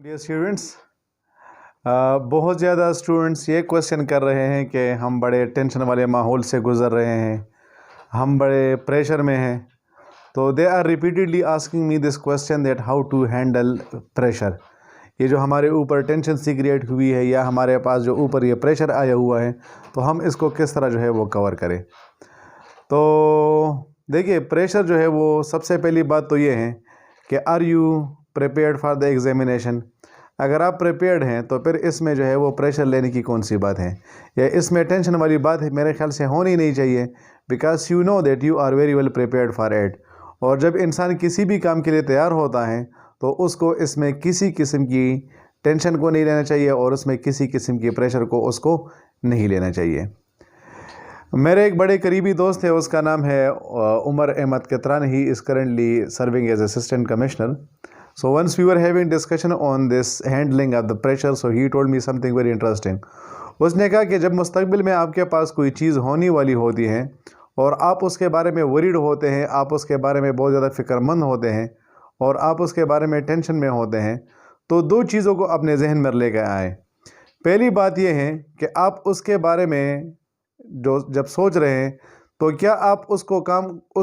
Dear students, बहुत ज़्यादा students ये क्वेश्चन कर रहे हैं कि हम बड़े टेंशन वाले माहौल से गुज़र रहे हैं, हम बड़े प्रेशर में हैं। तो they are repeatedly asking me this question that how to handle pressure. ये जो हमारे ऊपर टेंशन सी क्रिएट हुई है या हमारे पास जो ऊपर ये प्रेशर आया हुआ है, तो हम इसको किस तरह जो है वो कवर करें। तो देखिए, प्रेशर जो है वो सबसे पहली बात तो ये है कि are you prepared for the examination. अगर आप प्रिपेयर्ड हैं तो फिर इसमें जो है वो प्रेशर लेने की कौन सी बात है, या इसमें टेंशन वाली बात है मेरे ख्याल से होनी नहीं चाहिए, because you know that you are very well prepared for it. और जब इंसान किसी भी काम के लिए तैयार होता है तो उसको इसमें किसी किस्म की टेंशन को नहीं लेना चाहिए और उसमें किसी किस्म की प्रेशर को उसको नहीं लेना चाहिए। मेरे एक बड़े करीबी दोस्त है, उसका नाम है Umar Ahmad Katran. He is currently serving as assistant commissioner. So once we were having discussion on this handling of the pressure, so he told me something very interesting. उसने कहा कि जब मुस्तकबिल में आपके पास कोई चीज़ होने वाली होती है और आप उसके बारे में वरीड होते हैं, आप उसके बारे में बहुत ज़्यादा फ़िक्रमंद होते हैं और आप उसके बारे में टेंशन में होते हैं, तो दो चीज़ों को अपने जहन में लेकर आए। पहली बात यह है कि आप उसके बारे में जब सोच रहे हैं तो क्या आप उस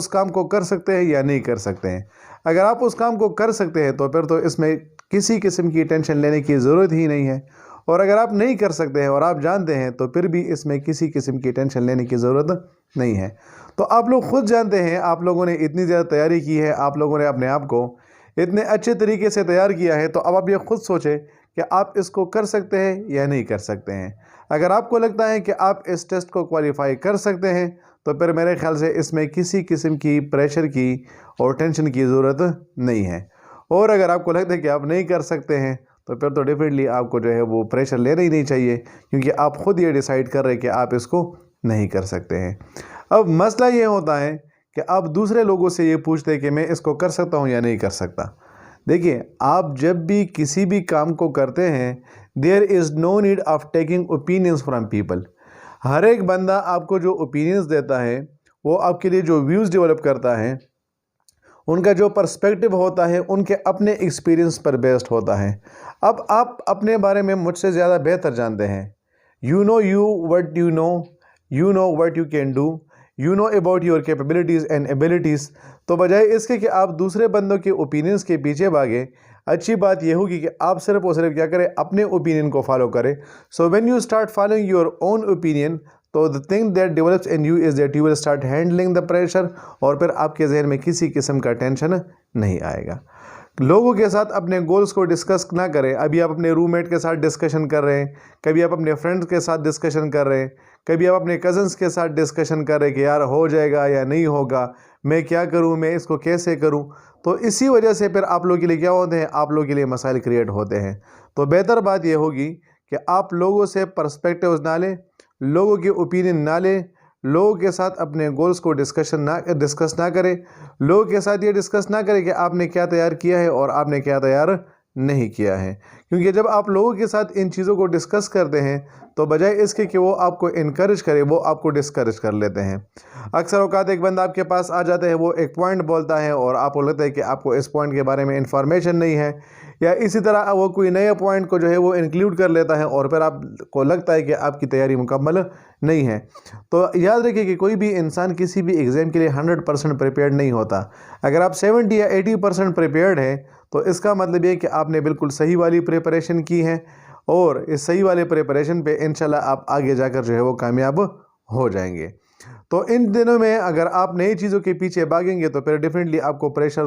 काम को कर सकते हैं या नहीं कर सकते हैं। अगर आप उस काम को कर सकते हैं तो फिर तो इसमें किसी किस्म की टेंशन लेने की ज़रूरत ही नहीं है, और अगर आप नहीं कर सकते हैं और आप जानते हैं तो फिर भी इसमें किसी किस्म की टेंशन लेने की ज़रूरत नहीं है। तो आप लोग खुद जानते हैं, आप लोगों ने इतनी ज़्यादा तैयारी की है, आप लोगों ने अपने आप को इतने अच्छे तरीके से तैयार किया है, तो अब आप ये खुद सोचें कि आप इसको कर सकते हैं या नहीं कर सकते हैं। अगर आपको लगता है कि आप इस टेस्ट को क्वालिफाई कर सकते हैं तो फिर मेरे ख्याल से इसमें किसी किस्म की प्रेशर की और टेंशन की ज़रूरत नहीं है। और अगर आपको लगता है कि आप नहीं कर सकते हैं तो फिर तो डेफिनेटली आपको जो है वो प्रेशर लेना ही नहीं चाहिए, क्योंकि आप ख़ुद ये डिसाइड कर रहे हैं कि आप इसको नहीं कर सकते हैं। अब मसला ये होता है कि आप दूसरे लोगों से ये पूछते हैं कि मैं इसको कर सकता हूँ या नहीं कर सकता। देखिए, आप जब भी किसी भी काम को करते हैं, there is no need of taking opinions from people. हर एक बंदा आपको जो ओपिनियंस देता है, वो आपके लिए जो व्यूज़ डेवलप करता है, उनका जो पर्सपेक्टिव होता है, उनके अपने एक्सपीरियंस पर बेस्ड होता है। अब आप अपने बारे में मुझसे ज़्यादा बेहतर जानते हैं। You know what you know what you can do, you know about your capabilities and abilities. तो बजाय इसके कि आप दूसरे बंदों के ओपिनियंस के पीछे भागें, अच्छी बात यह होगी कि आप सिर्फ और सिर्फ क्या करें, अपने ओपिनियन को फॉलो करें। So when you start following your own opinion, तो the thing that develops in you is that you will start handling the pressure, और फिर आपके जहन में किसी किस्म का टेंशन नहीं आएगा। लोगों के साथ अपने गोल्स को डिस्कस ना करें। अभी आप अपने रूममेट के साथ डिस्कशन कर रहे हैं, कभी आप अपने फ्रेंड्स के साथ डिस्कशन कर रहे हैं, कभी आप अपने कज़न्स के साथ डिस्कशन कर रहे हैं कि यार हो जाएगा या नहीं होगा, मैं क्या करूं, मैं इसको कैसे करूं। तो इसी वजह से फिर आप लोगों के लिए क्या होते हैं, आप लोगों के लिए मसाइल क्रिएट होते हैं। तो बेहतर बात यह होगी कि आप लोगों से पर्सपेक्टिव्स ना लें, लोगों के ओपिनियन ना लें, लोगों के साथ अपने गोल्स को डिस्कस ना करें, लोगों के साथ ये डिस्कस ना करें कि आपने क्या तैयार किया है और आपने क्या तैयार नहीं किया है। क्योंकि जब आप लोगों के साथ इन चीज़ों को डिस्कस करते हैं तो बजाय इसके कि वो आपको इनकरेज करे, वो आपको डिस्करेज कर लेते हैं। अक्सर औकात एक बंदा आपके पास आ जाता है, वो एक पॉइंट बोलता है और आपको लगता है कि आपको इस पॉइंट के बारे में इंफॉर्मेशन नहीं है, या इसी तरह वो कोई नए पॉइंट को जो है वो इंक्लूड कर लेता है और फिर आपको लगता है कि आपकी तैयारी मुकम्मल नहीं है। तो याद रखिए कि कोई भी इंसान किसी भी एग्ज़ाम के लिए 100% प्रिपेयर्ड नहीं होता। अगर आप 70 या 80% प्रिपेयर्ड हैं तो इसका मतलब ये कि आपने बिल्कुल सही वाली प्रिपरेशन की है, और इस सही वाले प्रिपरेशन पे इंशाल्लाह आप आगे जाकर जो है वो कामयाब हो जाएंगे। तो इन दिनों में अगर आप नई चीज़ों के पीछे भागेंगे तो फिर डेफिनेटली आपको प्रेशर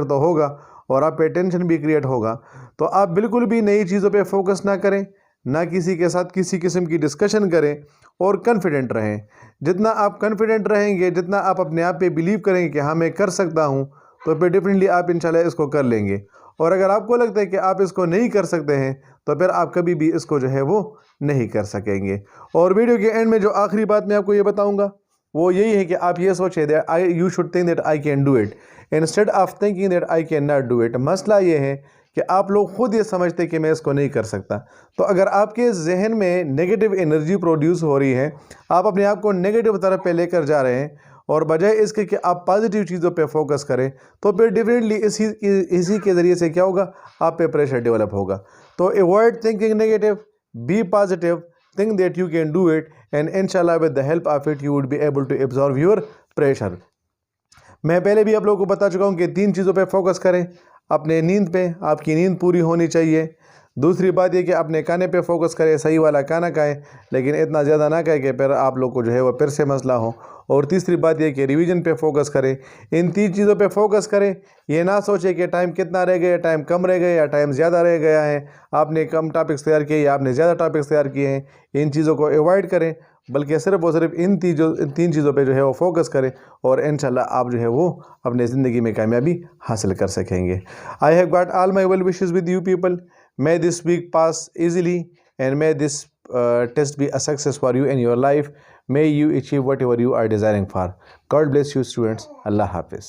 तो होगा और आप पे टेंशन भी क्रिएट होगा। तो आप बिल्कुल भी नई चीज़ों पे फोकस ना करें, ना किसी के साथ किसी किस्म की डिस्कशन करें, और कॉन्फिडेंट रहें। जितना आप कॉन्फिडेंट रहेंगे, जितना आप अपने आप पे बिलीव करेंगे कि हाँ मैं कर सकता हूँ, तो फिर डेफिनेटली आप इंशाल्लाह इसको कर लेंगे। और अगर आपको लगता है कि आप इसको नहीं कर सकते हैं तो फिर आप कभी भी इसको जो है वो नहीं कर सकेंगे। और वीडियो के एंड में जो आखिरी बात मैं आपको ये बताऊंगा वो यही है कि आप ये सोचें that you should think that I can do it instead of thinking that I can not do it. मसला ये है कि आप लोग खुद ये समझते हैं कि मैं इसको नहीं कर सकता। तो अगर आपके जहन में नेगेटिव एनर्जी प्रोड्यूस हो रही है, आप अपने आप को नेगेटिव तरफ पे लेकर जा रहे हैं और बजाय इसके कि आप पॉजिटिव चीज़ों पे फोकस करें, तो फिर डिफरेंटली इसी के ज़रिए से क्या होगा, आप पे प्रेशर डेवलप होगा। तो avoid thinking negative, be positive, think that you can do it, and इंशाल्लाह with the help of it you would be able to absorb your pressure. मैं पहले भी आप लोगों को बता चुका हूँ कि 3 चीज़ों पे फोकस करें। अपने नींद पे, आपकी नींद पूरी होनी चाहिए। दूसरी बात ये कि अपने खाने पे फोकस करें, सही वाला खाना खाएं, लेकिन इतना ज़्यादा ना खाएं कि फिर आप लोग को जो है वो फिर से मसला हो। और तीसरी बात ये कि रिवीजन पे फोकस करें। इन 3 चीज़ों पे फोकस करें। ये ना सोचें कि टाइम कितना रह गया, टाइम कम रह गया या टाइम ज़्यादा रह गया है, आपने कम टॉपिक्स तैयार किए या आपने ज़्यादा टॉपिक्स तैयार किए हैं। इन चीज़ों को अवॉइड करें, बल्कि सिर्फ और सिर्फ इन 3 चीज़ों पे जो है वो फोकस करें, और इंशाल्लाह आप जो है वो अपने ज़िंदगी में कामयाबी हासिल कर सकेंगे। I have got all my well wishes with you people. May this week pass easily, and may this test be a success for you in your life. May you achieve whatever you are desiring for. God bless you, students. Allah Hafiz.